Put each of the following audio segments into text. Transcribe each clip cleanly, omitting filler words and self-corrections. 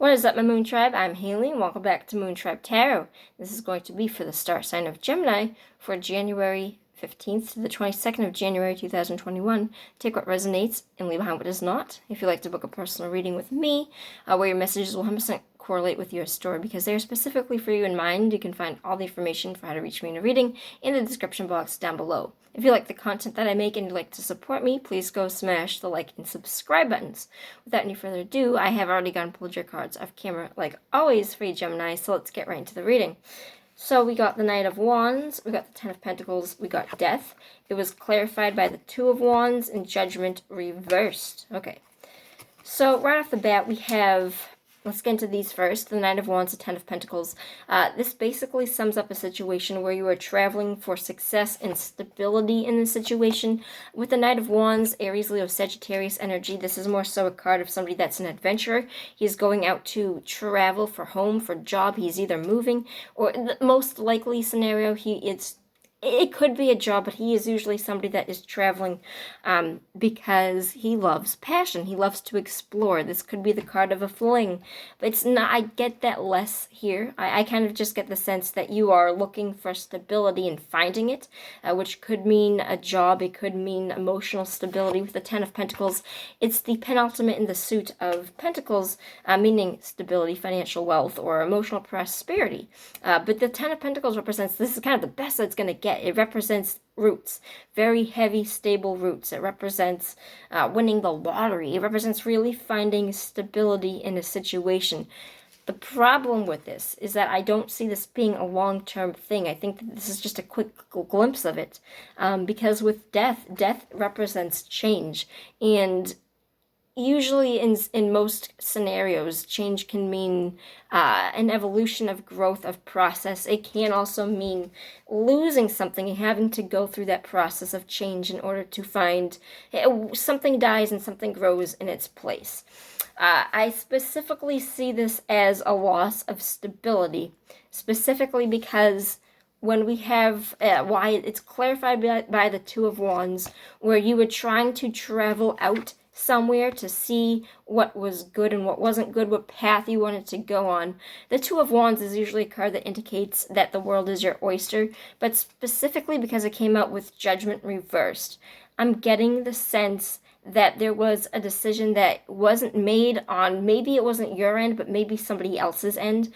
What is up, my Moon Tribe? I'm Haley, and welcome back to Moon Tribe Tarot. This is going to be for the star sign of Gemini for January 15th to the 22nd of January 2021. Take what resonates and leave behind what does not. If you'd like to book a personal reading with me, where your messages will 100% correlate with your story because they are specifically for you in mind, you can find all the information for how to reach me in a reading in the description box down below. If you like the content that I make and you'd like to support me, please go smash the like and subscribe buttons. Without any further ado, I have already gone and pulled your cards off camera like always for you Gemini, so let's get right into the reading. So we got the Knight of Wands, we got the Ten of Pentacles, we got Death. It was clarified by the Two of Wands and Judgment reversed. Okay, so right off the bat we have, let's get into these first. The Knight of Wands, the Ten of Pentacles. This basically sums up a situation where you are traveling for success and stability in the situation. With the Knight of Wands, Aries, Leo, Sagittarius energy, this is more so a card of somebody that's an adventurer. He's going out to travel for home, for job. He's either moving, or the most likely scenario, it could be a job, but he is usually somebody that is traveling because he loves passion. He loves to explore. This could be the card of a fling, but it's not. I get that less here. I kind of just get the sense that you are looking for stability and finding it, which could mean a job. It could mean emotional stability. With the Ten of Pentacles, it's the penultimate in the suit of Pentacles, meaning stability, financial wealth, or emotional prosperity. But the Ten of Pentacles represents, this is kind of the best that's going to get. It represents roots, very heavy, stable roots. It represents winning the lottery. It represents really finding stability in a situation. The problem with this is that I don't see this being a long-term thing. I think that this is just a quick glimpse of it, because with death represents change, and usually in most scenarios, change can mean an evolution of growth, of process. It can also mean losing something and having to go through that process of change in order to find something dies and something grows in its place. I specifically see this as a loss of stability, specifically because when we have, why it's clarified by the Two of Wands, where you were trying to travel out somewhere to see what was good and what wasn't good, what path you wanted to go on. The Two of Wands is usually a card that indicates that the world is your oyster, but specifically because it came out with Judgment reversed, I'm getting the sense that there was a decision that wasn't made on, maybe it wasn't your end, but maybe somebody else's end.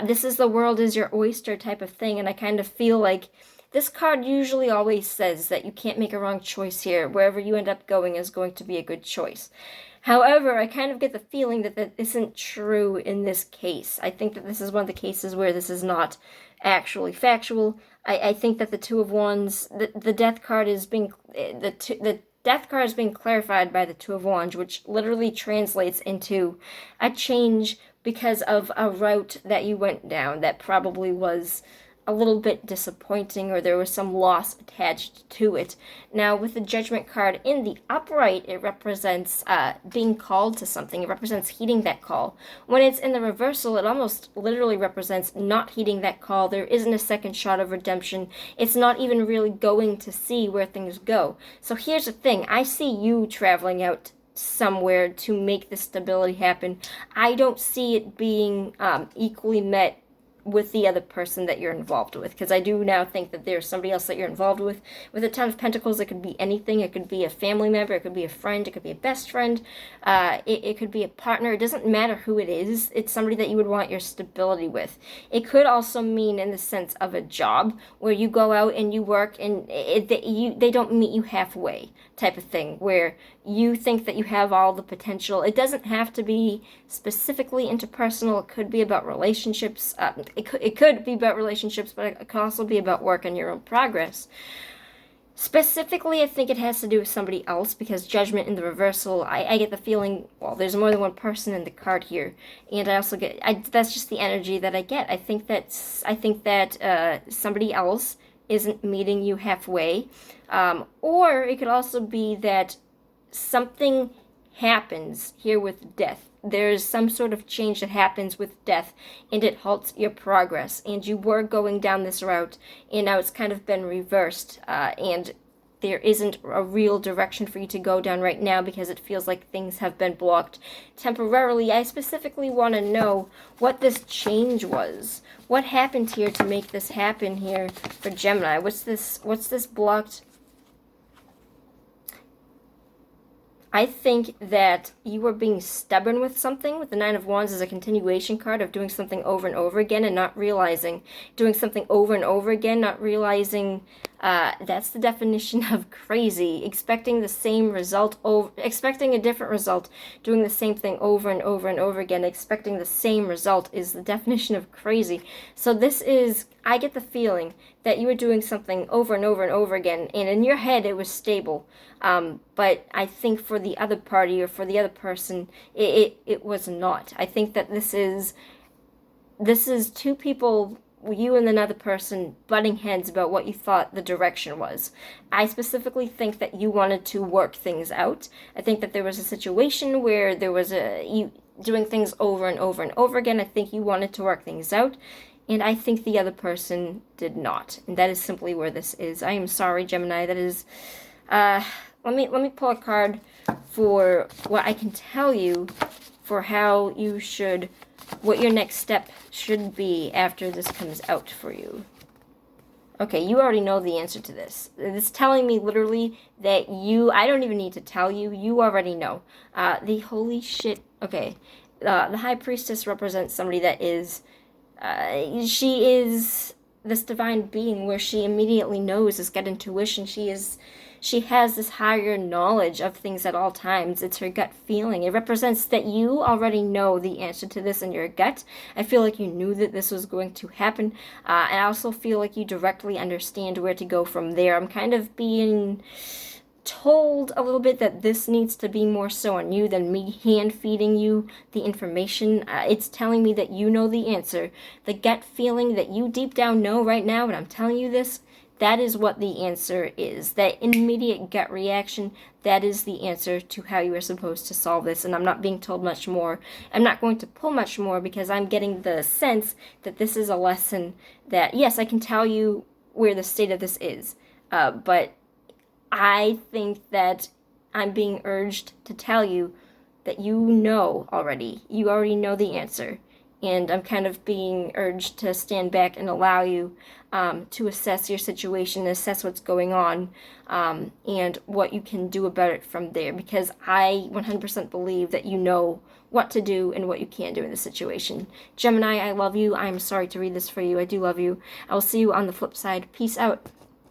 This is the world is your oyster type of thing, and I kind of feel like this card usually always says that you can't make a wrong choice here. Wherever you end up going is going to be a good choice. However, I kind of get the feeling that that isn't true in this case. I think that this is one of the cases where this is not actually factual. I think that the Two of Wands, the Death card is being, the Death card is being clarified by the Two of Wands, which literally translates into a change because of a route that you went down that probably was a little bit disappointing, or there was some loss attached to it. Now, with the Judgment card in the upright, it represents being called to something. It represents heeding that call. When it's in the reversal, it almost literally represents not heeding that call. There isn't a second shot of redemption. It's not even really going to see where things go. So here's the thing. I see you traveling out somewhere to make this stability happen. I don't see it being equally met with the other person that you're involved with, because I do now think that there's somebody else that you're involved with. With the Ten of Pentacles, it could be anything. It could be a family member, it could be a friend, it could be a best friend, it could be a partner. It doesn't matter who it is. It's somebody that you would want your stability with. It could also mean in the sense of a job where you go out and you work and they don't meet you halfway type of thing, where you think that you have all the potential. It doesn't have to be specifically interpersonal. It could be about relationships. It could be about relationships, but it could also be about work and your own progress. Specifically, I think it has to do with somebody else, because Judgment in the reversal, I get the feeling, well, there's more than one person in the card here, and I also get, that's just the energy that I get. I think that somebody else isn't meeting you halfway, or it could also be that something happens here with death. There's some sort of change that happens with death, and it halts your progress, and you were going down this route, and now it's kind of been reversed, and there isn't a real direction for you to go down right now because it feels like things have been blocked temporarily. I specifically want to know what this change was. What happened here to make this happen here for Gemini? What's this blocked? I think that you were being stubborn with something. With the Nine of Wands is a continuation card of doing something over and over again and not realizing. Doing something over and over again, not realizing. That's the definition of crazy. Expecting the same result, expecting a different result. Doing the same thing over and over and over again, expecting the same result is the definition of crazy. So this is, I get the feeling that you were doing something over and over and over again, and in your head it was stable. But I think for the other party or for the other person, it was not. I think that this is two people, you and another person, butting heads about what you thought the direction was. I specifically think that you wanted to work things out. I think that there was a situation where there was you doing things over and over and over again. I think you wanted to work things out. And I think the other person did not. And that is simply where this is. I am sorry, Gemini. That is... let me pull a card for what I can tell you for how you should... what your next step should be after this comes out for you. Okay, you already know the answer to this. It's telling me literally that you... I don't even need to tell you. You already know. The holy shit... Okay. The High Priestess represents somebody that is... she is this divine being where she immediately knows, this gut intuition. She has this higher knowledge of things at all times. It's her gut feeling. It represents that you already know the answer to this in your gut. I feel like you knew that this was going to happen. And I also feel like you directly understand where to go from there. I'm kind of being told a little bit that this needs to be more so on you than me hand feeding you the information. It's telling me that you know the answer. The gut feeling that you deep down know right now, and I'm telling you this, that is what the answer is. That immediate gut reaction, that is the answer to how you are supposed to solve this. And I'm not being told much more. I'm not going to pull much more because I'm getting the sense that this is a lesson that, yes, I can tell you where the state of this is. But I think that I'm being urged to tell you that you know already. You already know the answer. And I'm kind of being urged to stand back and allow you to assess your situation, assess what's going on, and what you can do about it from there. Because I 100% believe that you know what to do and what you can do in this situation. Gemini, I love you. I'm sorry to read this for you. I do love you. I will see you on the flip side. Peace out.